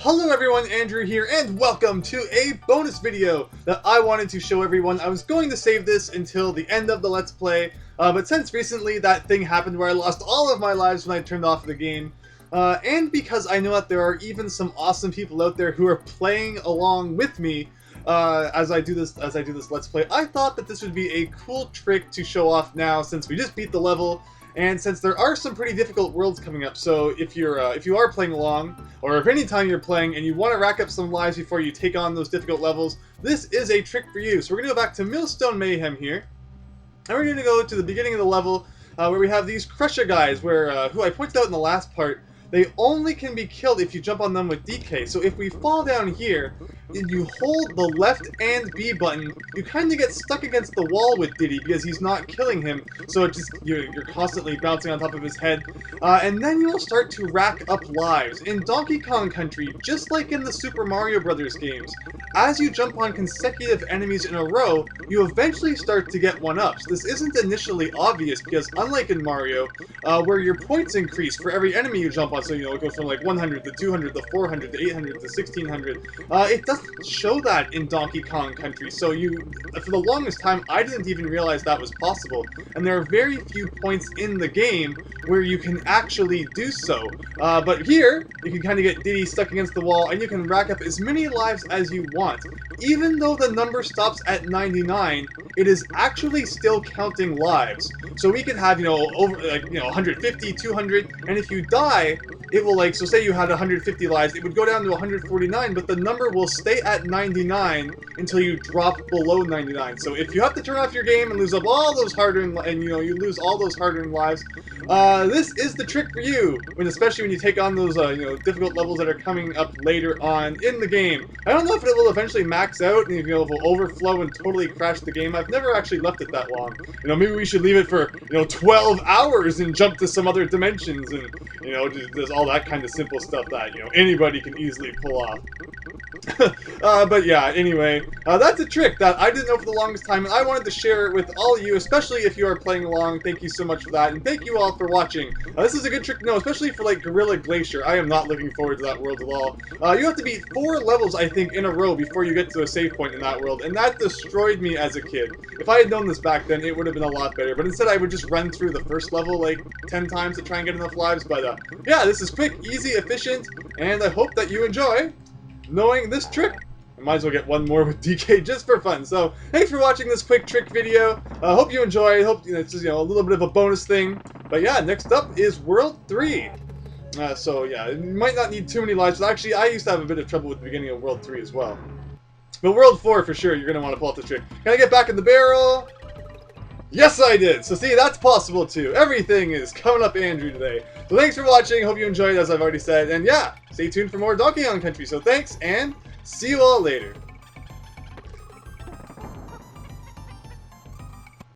Hello everyone, Andrew here, and welcome to a bonus video that I wanted to show everyone. I was going to save this until the end of the Let's Play, but since recently that thing happened where I lost all of my lives when I turned off the game, and because I know that there are even some awesome people out there who are playing along with me as I do this Let's Play, I thought that this would be a cool trick to show off now since we just beat the level. And since there are some pretty difficult worlds coming up, so if you are playing along, or if any time you're playing and you want to rack up some lives before you take on those difficult levels, this is a trick for you. So we're going to go back to Millstone Mayhem here, and we're going to go to the beginning of the level where we have these Krusha guys, who I pointed out in the last part, they only can be killed if you jump on them with DK. So if we fall down here, and you hold the left and B button, you kind of get stuck against the wall with Diddy because he's not killing him, so you're constantly bouncing on top of his head, and then you'll start to rack up lives. In Donkey Kong Country, just like in the Super Mario Brothers games, as you jump on consecutive enemies in a row, you eventually start to get one-ups. This isn't initially obvious because unlike in Mario, where your points increase for every enemy you jump on, so it goes from like 100 to 200 to 400 to 800 to 1600, it doesn't show that in Donkey Kong Country, so for the longest time, I didn't even realize that was possible, and there are very few points in the game where you can actually do so. But here, you can kind of get Diddy stuck against the wall, and you can rack up as many lives as you want. Even though the number stops at 99, it is actually still counting lives. So we could have, over, 150, 200, and if you die, it will, so say you had 150 lives, it would go down to 149, but the number will stay at 99 until you drop below 99. So if you have to turn off your game and lose up all those hard-earned, you lose all those hard-earned lives, this is the trick for you, especially when you take on those, difficult levels that are coming up later on in the game. I don't know if it will eventually max out and, it will overflow and totally crash the game. I've never actually left it that long. Maybe we should leave it for, 12 hours and jump to some other dimensions and, there's all that kind of simple stuff that, anybody can easily pull off. But yeah, anyway, that's a trick that I didn't know for the longest time, and I wanted to share it with all of you, especially if you are playing along. Thank you so much for that, and thank you all for watching. This is a good trick to know, especially for, Gorilla Glacier. I am not looking forward to that world at all. You have to beat 4 levels, I think, in a row before you get to a save point in that world, and that destroyed me as a kid. If I had known this back then, it would have been a lot better, but instead I would just run through the first level, 10 times to try and get enough lives, but, yeah, this is quick, easy, efficient, and I hope that you enjoy knowing this trick. I might as well get one more with DK just for fun. So, thanks for watching this quick trick video. Hope you enjoy. Hope it's just a little bit of a bonus thing. But yeah, next up is World 3. So yeah, you might not need too many lives. But actually, I used to have a bit of trouble with the beginning of World 3 as well. But World 4 for sure, you're gonna want to pull out the trick. Can I get back in the barrel? Yes, I did! So see, that's possible too. Everything is coming up Andrew today. So thanks for watching, hope you enjoyed as I've already said, and yeah, stay tuned for more Donkey Kong Country. So thanks, and see you all later.